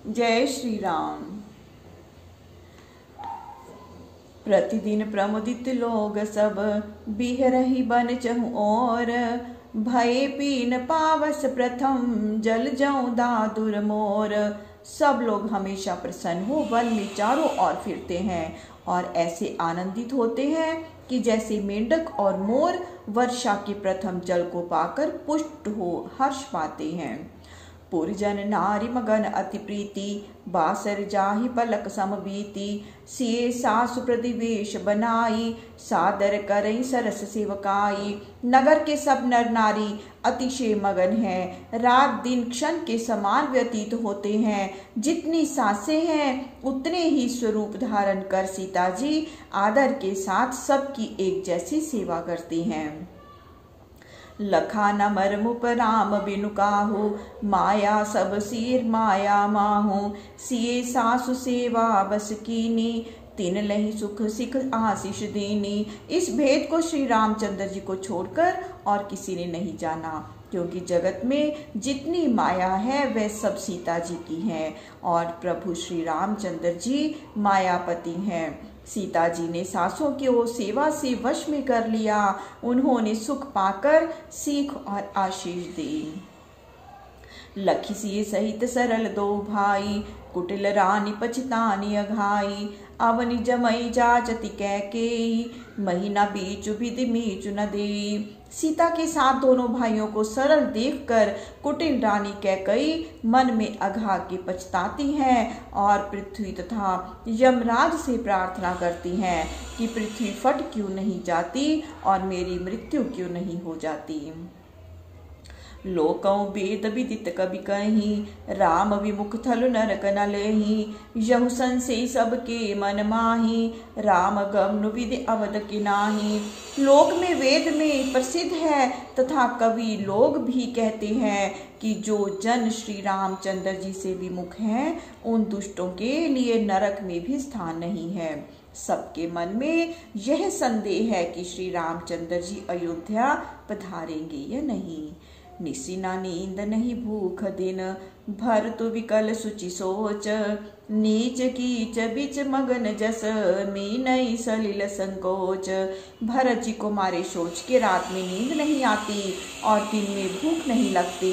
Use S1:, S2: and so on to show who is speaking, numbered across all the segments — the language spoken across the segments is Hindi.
S1: जय श्री राम। प्रतिदिन प्रमुदित लोग सब बिहरहि बन चहु और भय पीन पावस प्रथम जल जाऊं दादुर मोर। सब लोग हमेशा प्रसन्न हो वन में चारों ओर फिरते हैं और ऐसे आनंदित होते हैं कि जैसे मेंढक और मोर वर्षा के प्रथम जल को पाकर पुष्ट हो हर्ष पाते हैं। पुरजन नारी मगन अति प्रीति बासर जाहि पलक सम बीती। सिए सासु प्रतिवेश बनाई सादर करई सरस सेवकाई। नगर के सब नर नारी अतिशय मगन हैं, रात दिन क्षण के समान व्यतीत होते हैं। जितनी सांसें हैं उतने ही स्वरूप धारण कर सीता जी आदर के साथ सबकी एक जैसी सेवा करती हैं। लखा न मरमुप राम बिनु काहू माया सब सिर माया माहू। सिए सासु सेवा बस कीनी तिन लही सुख सिख आशीष दीनी। इस भेद को श्री रामचंद्र जी को छोड़कर और किसी ने नहीं जाना, क्योंकि जगत में जितनी माया है वह सब सीता जी की है और प्रभु श्री रामचंद्र जी मायापति हैं। सीता जी ने सासों की वो सेवा से वश में कर लिया। उन्होंने सुख पाकर सीख और आशीष दी। लखी सिए सहित सरल दो भाई कुटिल रानी पछतानी अघाई। अवनि जमई जाचति कैकेयी महीना बीचु विधि मीचु न देई। सीता के साथ दोनों भाइयों को सरल देखकर कुटिल रानी कैकेयी मन में अघा के पछताती हैं और पृथ्वी तथा यमराज से प्रार्थना करती हैं कि पृथ्वी फट क्यों नहीं जाती और मेरी मृत्यु क्यों नहीं हो जाती। लोकौ वेद विदित कवि कहीं राम विमुख थलु नरक न लेहि। यहु संशय सबके मन माही राम गमनु विधि अवध के नाही। लोक में वेद में प्रसिद्ध है तथा कवि लोग भी कहते हैं कि जो जन श्री रामचंद्र जी से विमुख हैं उन दुष्टों के लिए नरक में भी स्थान नहीं है। सबके मन में यह संदेह है कि श्री रामचंद्र जी अयोध्या पधारेंगे या नहीं। निसी ना नींद नहीं भूख दिन भर तो विकल सुचि सोच। नीच कीच बिच मगन जस मी नई सलिल संकोच। भरत जी को मारे सोच के रात में नींद नहीं आती और दिन में भूख नहीं लगती।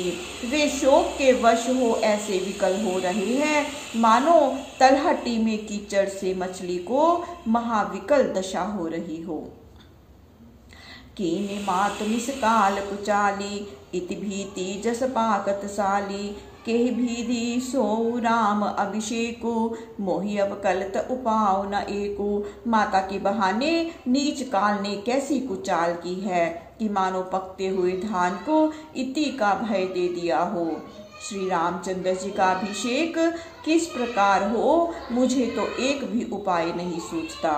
S1: वे शोक के वश हो ऐसे विकल हो रहे हैं मानो तलहटी में कीचड़ से मछली को महाविकल दशा हो रही हो। कीने मात मिस काल कुचाली इति भीति जस पाकत साली। केहि भीधि सो राम अभिषेकु मोहि अब कलत उपाव न एकु। माता के बहाने नीच काल ने कैसी कुचाल की है कि मानो पकते हुए धान को इति का भय दे दिया हो। श्री रामचंद्र जी का अभिषेक किस प्रकार हो मुझे तो एक भी उपाय नहीं सूझता।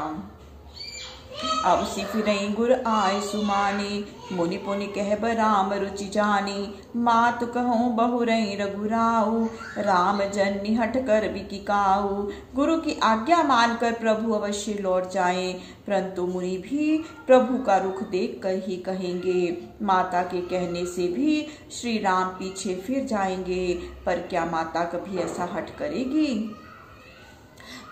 S1: अब सिफिरई गुर आय सुमानी मुनि पुनि कहब राम रुचि जानी। मात कहूँ बहुरई रघुराऊ राम जन्नी हट कर बिकिकाऊ। गुरु की आज्ञा मानकर प्रभु अवश्य लौट जाएं, परंतु मुनि भी प्रभु का रुख देख कर ही कहेंगे। माता के कहने से भी श्री राम पीछे फिर जाएंगे, पर क्या माता कभी ऐसा हट करेगी।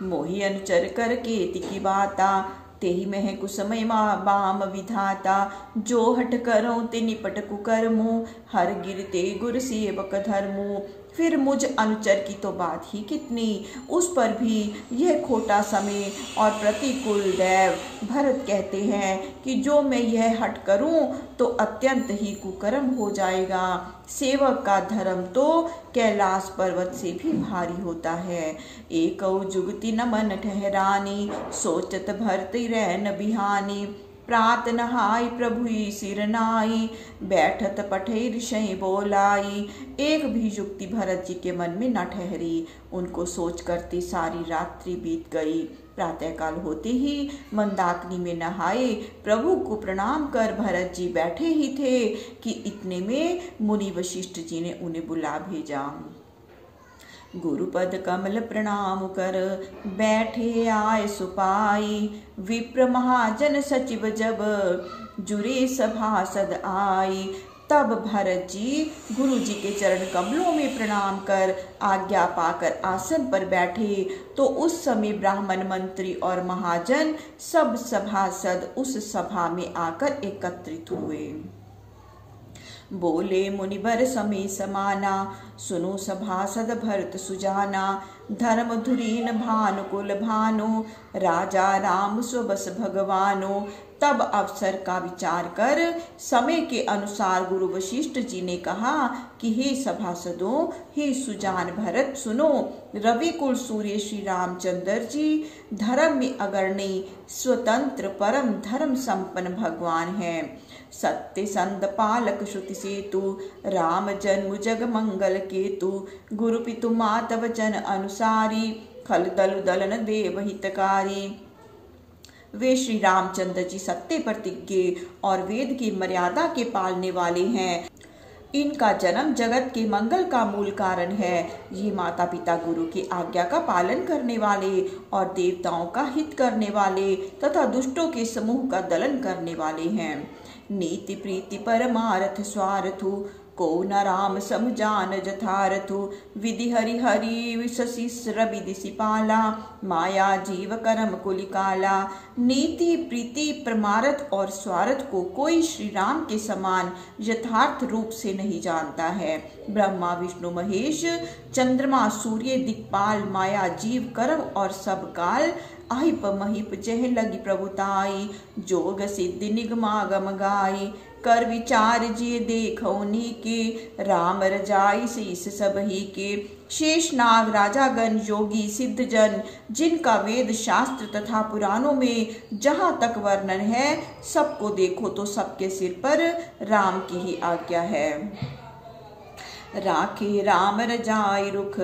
S1: मोहि अनुचर कर केति की बाता तेहि में कुसमय बाम विधाता। जो हट करो ते निपट कुकर्मो हर गिरते गुर सेवक धर्मो। फिर मुझ अनुचर की तो बात ही कितनी, उस पर भी यह खोटा समय और प्रतिकूल दैव। भरत कहते हैं कि जो मैं यह हट करूं तो अत्यंत ही कुकर्म हो जाएगा। सेवक का धर्म तो कैलाश पर्वत से भी भारी होता है। एकौ जुगति न मन ठहरानी सोचत भरती रहन बिहानी। प्रात नहाई प्रभु सिर नाई बैठत पठे ऋषि बोलाई। एक भी युक्ति भरत जी के मन में न ठहरी, उनको सोच करते सारी रात्रि बीत गई। प्रातःकाल होते ही मंदाकिनी में नहाए प्रभु को प्रणाम कर भरत जी बैठे ही थे कि इतने में मुनि वशिष्ठ जी ने उन्हें बुला भेजा। गुरुपद कमल प्रणाम कर बैठे आए सुपाई। विप्र महाजन सचिव जब जुरे सभासद आई। तब भरत जी गुरु जी के चरण कमलों में प्रणाम कर आज्ञा पाकर आसन पर बैठे तो उस समय ब्राह्मण, मंत्री और महाजन सब सभासद उस सभा में आकर एकत्रित हुए। बोले मुनिवर समय समाना, सुनो सभासद भरत सुजाना। धर्म धुरीन भानुकुल भानु, राजा राम स्वबस भगवानो। तब अवसर का विचार कर समय के अनुसार गुरु वशिष्ठ जी ने कहा कि हे सभासदों, हे सुजान भरत, सुनो। रवि कुल सूर्य श्री रामचंद्र जी धर्म में अग्रणी, स्वतंत्र, परम धर्म संपन्न भगवान हैं। सत्य संद पालक श्रुति सेतु, राम जन्म जग मंगल केतु। गुरु पितु मात वचन अनुसारी, खल दल दलन देव हितकारी। वे श्री रामचंद्र जी सत्य प्रतिज्ञ और वेद की मर्यादा के पालने वाले हैं। इनका जन्म जगत के मंगल का मूल कारण है। ये माता पिता गुरु की आज्ञा का पालन करने वाले और देवताओं का हित करने वाले तथा दुष्टों के समूह का दलन करने वाले हैं। नीति प्रीति परमार्थ स्वार्थु, को न राम समझान जथारथु। विधि हरि हरि विशशिष रवि दिशिपाला, माया जीव कर्म कुलिकाला। नीति प्रीति परमार्थ और स्वार्थ को कोई श्री राम के समान यथार्थ रूप से नहीं जानता है। ब्रह्मा विष्णु महेश, चंद्रमा सूर्य दिक्पाल, माया जीव कर्म और सब काल, आहिप महिप जह लगी प्रभुताई। जोग सिद्धि निगमागम गाई, कर विचार जिय देखो नीके। राम रजाई शीस सब ही के। शेष नाग राजागण योगी सिद्ध जन, जिनका वेद शास्त्र तथा पुराणों में जहाँ तक वर्णन है, सबको देखो तो सबके सिर पर राम की ही आज्ञा है। राखे राम रजाई रुख,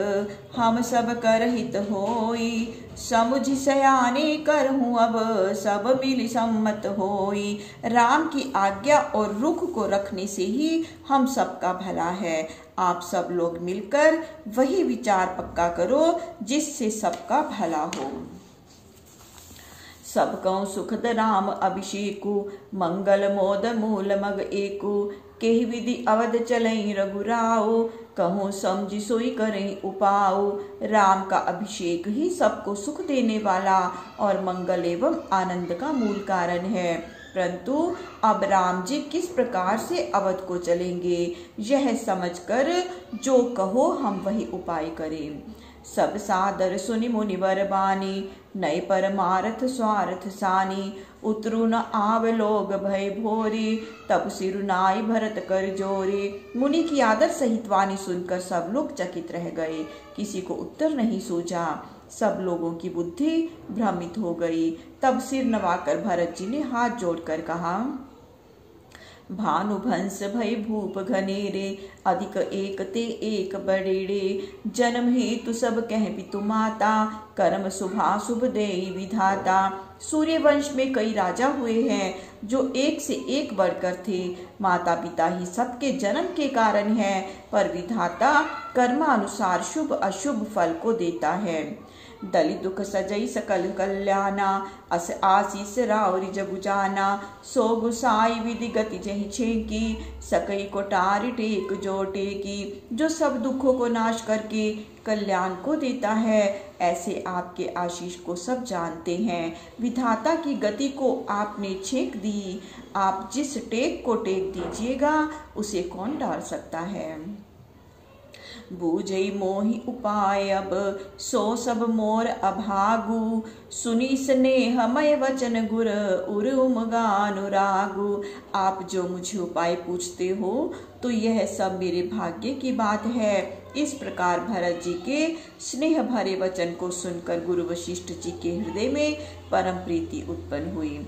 S1: हम सब कर हित होई। समुझ सयाने करहूँ अब, सब मिल सम्मत होई। राम की आज्ञा और रुख को रखने से ही हम सबका भला है। आप सब लोग मिलकर वही विचार पक्का करो जिससे सबका भला हो। सबकौ सुखद राम अभिषेकु, मंगल मोद मूल मग एकु। केहि विधि अवध चलई रघुराओ, कहूँ समझि सोई करें उपाओ। राम का अभिषेक ही सबको सुख देने वाला और मंगल एवं आनंद का मूल कारण है। परंतु अब राम जी किस प्रकार से अवध को चलेंगे, यह समझकर जो कहो हम वही उपाय करें। सब सादर सुनि मुनिवर बानी, नय परमारथ स्वार्थ सानी। उतरु न आव लोग भय भोरे, तब सिरुनाई भरत कर जोरे। मुनि की आदर सहित वाणी सुनकर सब लोग चकित रह गए, किसी को उत्तर नहीं सूझा। सब लोगों की बुद्धि भ्रमित हो गई। तब सिर नवाकर भरत जी ने हाथ जोड़कर कहा, भानुभंस भय भूप घनेरे, अधिक एक ते एक बड़ेरे। जन्म हेतु सब कह पितु माता, कर्म शुभा शुभ देई विधाता। सूर्य वंश में कई राजा हुए हैं जो एक से एक बढ़कर थे। माता पिता ही सबके जन्म के कारण है, पर विधाता कर्मानुसार शुभ अशुभ फल को देता है। दलि दुख सजई सकल कल्याणा, अस आशीष रावरि जगु जाना। सो गुसाई विधि गति जहि छेकी, सकई कोटारी टेक जो टेकी। जो सब दुखों को नाश करके कल्याण को देता है, ऐसे आपके आशीष को सब जानते हैं। विधाता की गति को आपने छेक दी, आप जिस टेक को टेक दीजिएगा उसे कौन डाल सकता है। बूझई मोहि उपाय अब, सो सब मोर अभागु। सुनी स्नेहमय वचन गुर, उरुम गानुरागु। आप जो मुझे उपाय पूछते हो तो यह सब मेरे भाग्य की बात है। इस प्रकार भरत जी के स्नेह भरे वचन को सुनकर गुरु वशिष्ठ जी के हृदय में परम प्रीति उत्पन्न हुई।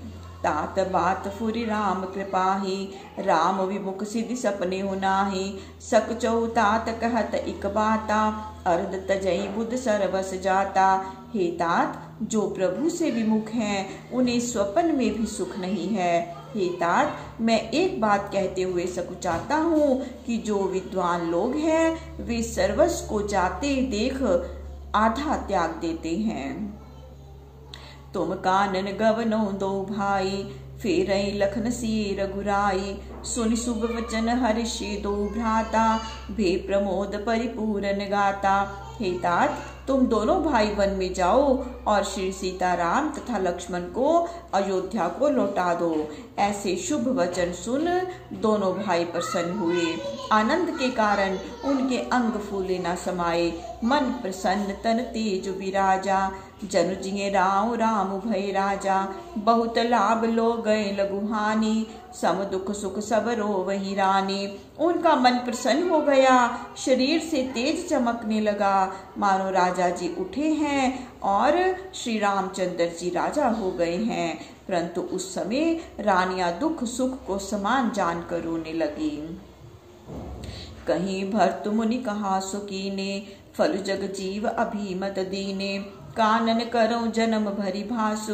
S1: तात बात फुरि राम कृपाही, राम विमुख सिद्धि सपने हो नाही। सक चौ तात कहत इक बाता, अर्ध तजई बुध सरवस जाता। हे तात, जो प्रभु से विमुख हैं उन्हें स्वप्न में भी सुख नहीं है। हे तात, मैं एक बात कहते हुए सकुचाता हूँ कि जो विद्वान लोग हैं वे सर्वस्व को जाते देख आधा त्याग देते हैं। तुम कानन गवनो दो भाई, फेरई लखन सी रघुराई, सुनि शुभ वचन हर्षि दो भ्राता, भे प्रमोद परिपूरन गाता। हे तात, तुम दोनों भाई वन में जाओ और श्री सीताराम तथा लक्ष्मण को अयोध्या को लौटा दो। ऐसे शुभ वचन सुन दोनों भाई प्रसन्न हुए। आनंद के कारण उनके अंग फूले न समाये। मन प्रसन्न तन तेज विराजा, जनु जिये राम राम भय राजा। बहुत लाभ लो गए लघुहानी, सम दुख सुख सब रो वही रानी। उनका मन प्रसन्न हो गया, शरीर से तेज चमकने लगा, मानो राजा जी उठे हैं और श्री रामचंद्र जी राजा हो गए हैं। परंतु उस समय रानियां दुख सुख को समान जानकर रोने लगी। कहीं भरत मुनि कहा सुकीने, फल जग जीव अभिमत दीने। कानन करो जन्म भरी भासु,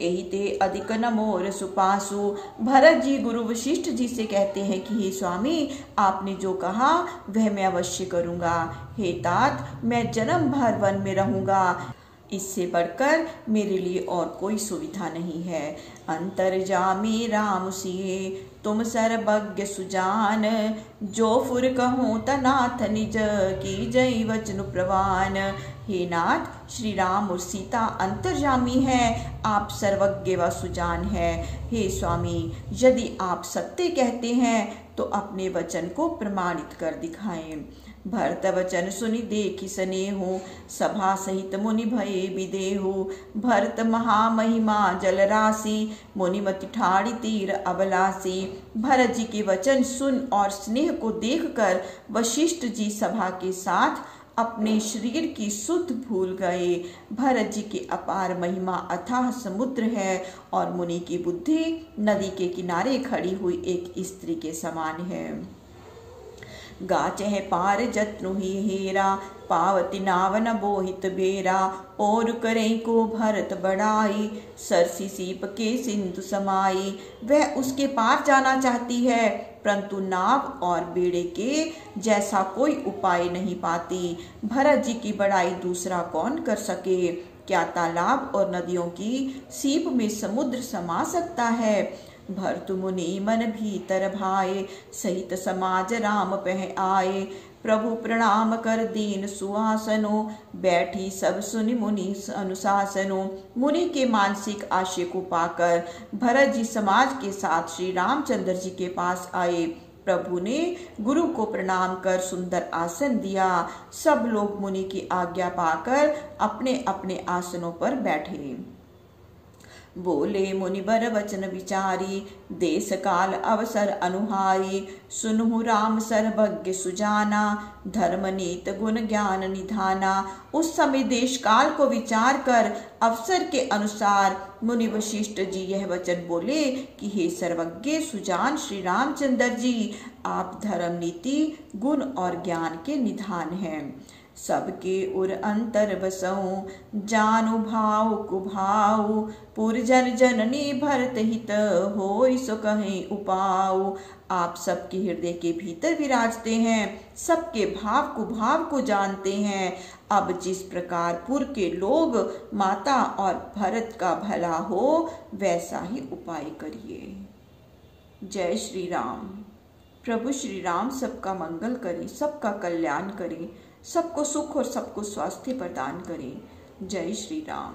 S1: यही ते अधिक न मोर सुपासु। भरत जी गुरु वशिष्ठ जी से कहते हैं कि हे स्वामी, आपने जो कहा वह मैं अवश्य करूंगा। हे तात, मैं जन्म भर वन में रहूंगा, इससे बढ़कर मेरे लिए और कोई सुविधा नहीं है। अंतर्जामी राम सिए, तुम सर्वज्ञ सुजान। जो फुर कहूँ तनाथ निज, की जय वचन प्रवान। हे नाथ, श्री राम और सीता अंतर्जामी हैं, आप सर्वज्ञ व सुजान हैं। हे स्वामी, यदि आप सत्य कहते हैं तो अपने वचन को प्रमाणित कर दिखाएं। भरत वचन सुनि देखि स्नेहु, सभा सहित मुनि भये विदेहु। भरत महामहिमा जल राशि, मुनिमति ठाड़ी तीर अबलासी। भरत जी के वचन सुन और स्नेह को देखकर वशिष्ठ जी सभा के साथ अपने शरीर की सुध भूल गए। भरत जी की अपार महिमा अथाह समुद्र है और मुनि की बुद्धि नदी के किनारे खड़ी हुई एक स्त्री के समान है। गाचह पार जत्नु ही हेरा, पावती नावन बोहित बेरा। और करें को भरत बढ़ाई, सरसी सीप के सिंधु समाई। वह उसके पार जाना चाहती है, परंतु नाव और बेड़े के जैसा कोई उपाय नहीं पाती। भरत जी की बड़ाई दूसरा कौन कर सके? क्या तालाब और नदियों की सीप में समुद्र समा सकता है? भरत मुनि मन भीतर भाए, सहित समाज राम पह आए। प्रभु प्रणाम कर दीन सुहासनो, बैठी सब सुनि मुनि अनुशासनो। मुनि के मानसिक आशय को पाकर भरत जी समाज के साथ श्री रामचंद्र जी के पास आए। प्रभु ने गुरु को प्रणाम कर सुंदर आसन दिया। सब लोग मुनि की आज्ञा पाकर अपने अपने आसनों पर बैठे। बोले मुनिबर वचन विचारी, देश काल अवसर अनुहारी। सुनहु राम सर्वज्ञ सुजाना, धर्म नीत गुण ज्ञान निधाना। उस समय देश काल को विचार कर अवसर के अनुसार मुनि वशिष्ठ जी यह वचन बोले कि हे सर्वज्ञ सुजान श्री रामचंद्र जी, आप धर्म नीति गुण और ज्ञान के निधान हैं। सबके उर अंतर बसऊं, जानु भाव कुभाऊ। पुरजन जननी भरत हित, होय सो कहीं उपाऊ। आप सबके हृदय के भीतर विराजते हैं, सबके भाव कुभाव को जानते हैं। अब जिस प्रकार पुर के लोग माता और भरत का भला हो, वैसा ही उपाय करिए। जय श्री राम। प्रभु श्री राम सबका मंगल करें, सबका कल्याण करें, सबको सुख और सबको स्वास्थ्य प्रदान करें। जय श्री राम।